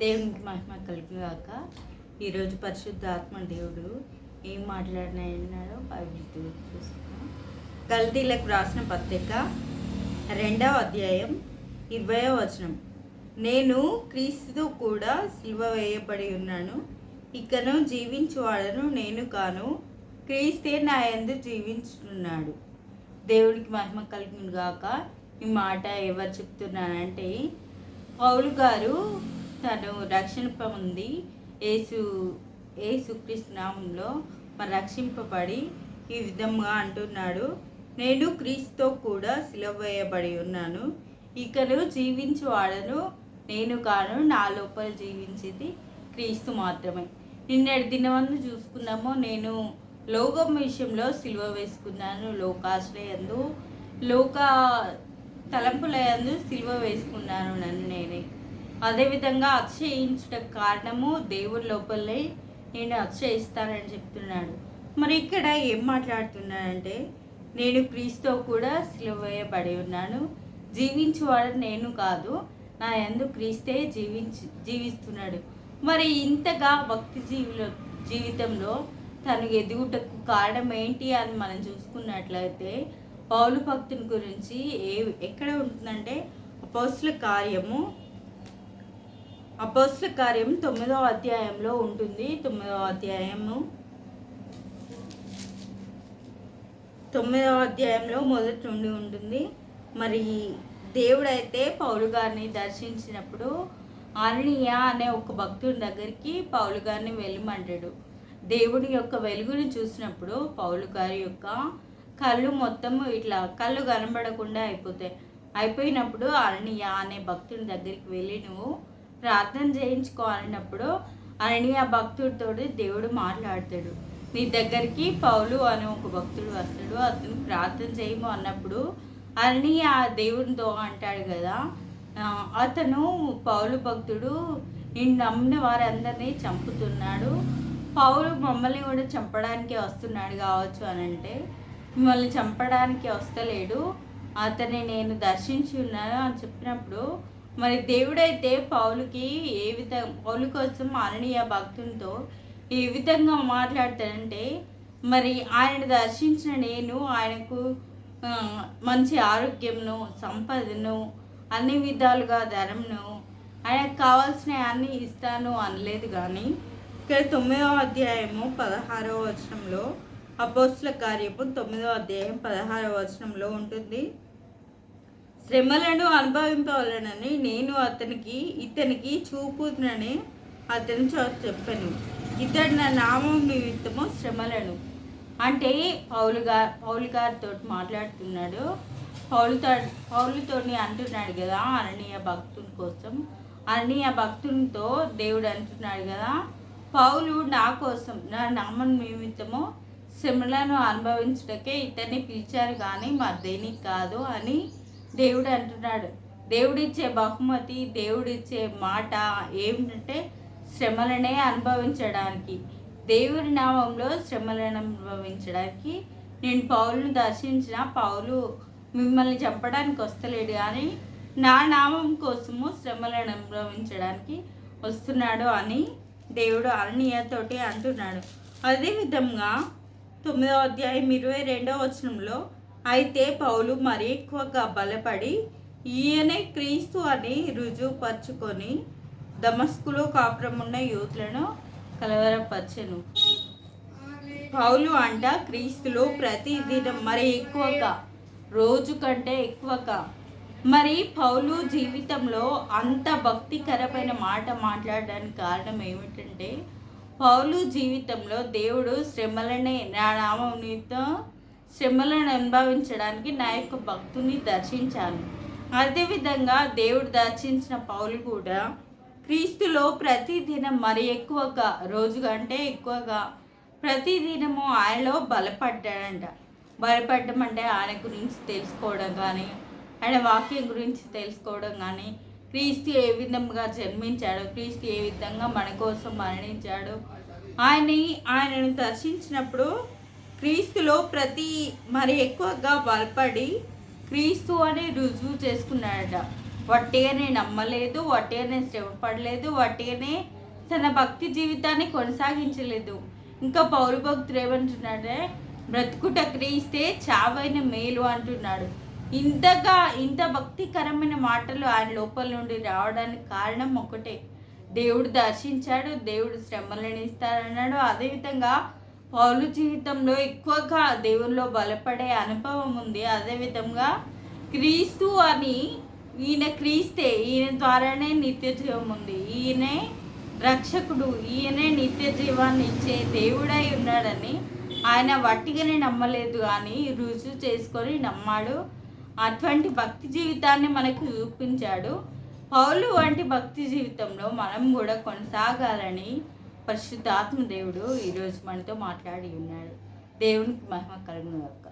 దేవునికి మహిమ కలుగుగాక. ఈరోజు పరిశుద్ధ ఆత్మ దేవుడు ఏం మాట్లాడినాడో బైబిల్ చూసుకున్నాం. గల్తీలకు రాసిన పత్రిక 2వ అధ్యాయం 20వ వచనం. నేను క్రీస్తుతో కూడా సిలువ వేయబడి ఉన్నాను, ఇకను జీవించువాడను నేను కాను, క్రీస్తే నా యందు జీవించుతున్నాడు. దేవుడికి మహిమ కలుగుగాక. ఈ మాట ఎవరు చెప్తున్నానంటే, పౌలు గారు తను రక్షణ పొంది యేసుక్రీస్తు నామంలో మరి రక్షింపబడి ఈ విధంగా అంటున్నాడు, నేను క్రీస్తుతో కూడా సిలువ వేయబడి ఉన్నాను, ఇకను జీవించువాడను నేను కాను, నా లోపల జీవించేది క్రీస్తు మాత్రమే. నిన్నటి దినమందు చూసుకున్నాము, నేను లోకం విషయంలో సిలువ వేసుకున్నాను, లోకాశ్రయందు లోక తలంపులందు సిలువ వేసుకున్నాను నన్ను నేనే. అదేవిధంగా అతిశయించడం కారణము దేవుడి లోపలే నేను అతిశయిస్తానని చెప్తున్నాడు. మరి ఇక్కడ ఏం మాట్లాడుతున్నానంటే, నేను క్రీస్తుతో కూడా సిలువ వేయబడి ఉన్నాను, జీవించేవాడు నేను కాదు, నా యందు క్రీస్తే జీవిస్తున్నాడు. మరి ఇంతగా భక్తి జీవితంలో తను ఎదుగుటకు కారణం ఏంటి అని మనం చూసుకున్నట్లయితే, పౌలు భక్తుని గురించి ఎక్కడ ఉంటుందంటే అపోస్తల కార్యం 9వ అధ్యాయంలో ఉంటుంది. 9వ అధ్యాయంలో మొదటి నుండి ఉంటుంది. మరి దేవుడైతే పౌలు గారిని దర్శించినప్పుడు అననీయ అనే ఒక భక్తుడి దగ్గరికి పౌలు గారిని వెళ్ళమంటాడు. దేవుడి యొక్క వెలుగుని చూసినప్పుడు పౌలు గారి యొక్క కళ్ళు మొత్తం ఇట్లా కళ్ళు కనబడకుండా అయిపోయినప్పుడు అననీయ అనే భక్తుడి దగ్గరికి వెళ్ళి నువ్వు ప్రార్థన చేయించుకోవాలన్నప్పుడు అననీయ భక్తుడితో దేవుడు మాట్లాడతాడు. నీ దగ్గరికి పౌలు అనే ఒక భక్తుడు వస్తాడు, అతను ప్రార్థన చేయము అన్నప్పుడు అననీయ దేవునితో అంటాడు కదా, అతను పౌలు భక్తుడు నిన్ను నమ్మిన వారందరినీ చంపుతున్నాడు, పౌలు మమ్మల్ని కూడా చంపడానికి వస్తున్నాడు కావచ్చు అని అంటే, మిమ్మల్ని చంపడానికి వస్తలేడు, అతన్ని నేను దర్శించి ఉన్నాను అని చెప్పినప్పుడు, మరి దేవుడైతే పౌలు కోసం అననీయ భక్తునితో ఏ విధంగా మాట్లాడతాడంటే, మరి ఆయన దర్శించిన నేను ఆయనకు మంచి ఆరోగ్యంను, సంపదను, అన్ని విధాలుగా ధనంను, ఆయనకు కావాల్సిన అన్నీ ఇస్తాను అనలేదు. కానీ ఇక్కడ 9వ అధ్యాయము 16వ వచనంలో, అపోస్తల కార్యము 9వ అధ్యాయం 16వ వచనంలో ఉంటుంది, శ్రమలను అనుభవింపవలనని నేను ఇతనికి చూపునని అతని చెప్పాను, ఇతడు నా నామం నిమిత్తము శ్రమలను అంటే పౌలు గారితో మాట్లాడుతున్నాడు. పౌలుతోని అంటున్నాడు కదా అననీయ భక్తుని కోసం. అననీయ భక్తునితో దేవుడు అంటున్నాడు కదా, పౌలు నా కోసం నా నామం నిమిత్తము శ్రమలను అనుభవించడానికే ఇతన్ని పిలిచారు కానీ మరి దేనికి కాదు అని దేవుడు అంటున్నాడు. దేవుడిచ్చే బహుమతి, దేవుడిచ్చే మాట ఏమిటంటే శ్రమలనే అనుభవించడానికి, దేవుడి నామంలో శ్రమలను అనుభవించడానికి. నేను పౌలును దర్శించిన పౌలు మిమ్మల్ని చంపడానికి వస్తలేడు కానీ నా నామం కోసము శ్రమలను అనుభవించడానికి వస్తున్నాడు అని దేవుడు అననీయతోటి అంటున్నాడు. అదేవిధంగా 9వ అధ్యాయం 22వ వచనంలో, అయితే పౌలు మరి ఎక్కువగా బలపడి ఈయనే క్రీస్తు అని రుజువుపరుచుకొని దమస్కులో కాపురమున్న యూతులను కలవరపరచెను. పౌలు అంట క్రీస్తులో ప్రతిదినం మరి ఎక్కువగా, రోజు కంటే ఎక్కువగా, మరి పౌలు జీవితంలో అంత భక్తికరమైన మాట మాట్లాడడానికి కారణం ఏమిటంటే, పౌలు జీవితంలో దేవుడు శ్రమలనే నా నామం నిమిత్తం శ్రమలను అనుభవించడానికి నా యొక్క భక్తుని దర్శించాను. అదేవిధంగా దేవుడు దర్శించిన పౌలు కూడా క్రీస్తులో ప్రతిదినం మరి ఎక్కువగా, రోజు కంటే ఎక్కువగా ప్రతిదినము ఆయనలో బలపడ్డాడంట. బలపడ్డం అంటే ఆయన గురించి తెలుసుకోవడం కానీ, ఆయన వాక్యం గురించి తెలుసుకోవడం కానీ, క్రీస్తు ఏ విధంగా జన్మించాడు, క్రీస్తు ఏ విధంగా మన కోసం మరణించాడు, ఆయనను దర్శించినప్పుడు క్రీస్తులో మరి ఎక్కువగా బలపడి క్రీస్తు అని రుజువు చేసుకున్నాడట. వట్టిగానే నమ్మలేదు, వట్టిగానే శ్రమ పడలేదు, వట్టిగానే తన భక్తి జీవితాన్ని కొనసాగించలేదు. ఇంకా పౌలు భక్తుడు ఏమంటున్నాడే, బ్రతుకుట క్రీస్తే చావైన మేలు అంటున్నాడు. ఇంత భక్తికరమైన మాటలు ఆయన లోపల నుండి రావడానికి కారణం ఒకటే, దేవుడు దర్శించాడు, దేవుడు శ్రమలను ఇస్తాడన్నాడు. అదేవిధంగా పౌలు జీవితంలో ఎక్కువగా దేవునిలో బలపడే అనుభవం ఉంది. అదేవిధంగా క్రీస్తు అని, ఈయన క్రీస్తే, ఈయన ద్వారానే నిత్య జీవం ఉంది, ఈయనే రక్షకుడు, ఈయనే నిత్య జీవాన్ని ఇచ్చే దేవుడై ఉన్నాడని ఆయన వట్టిగానే నమ్మలేదు కానీ రుజువు చేసుకొని నమ్మాడు. అటువంటి భక్తి జీవితాన్ని మనకు చూపించాడు. పౌలు వంటి భక్తి జీవితంలో మనం కూడా కొనసాగాలని పరిశుద్ధాత్మ దేవుడు ఈరోజు మనతో మాట్లాడి ఉన్నాడు. దేవునికి మహిమ కలుగును గాక.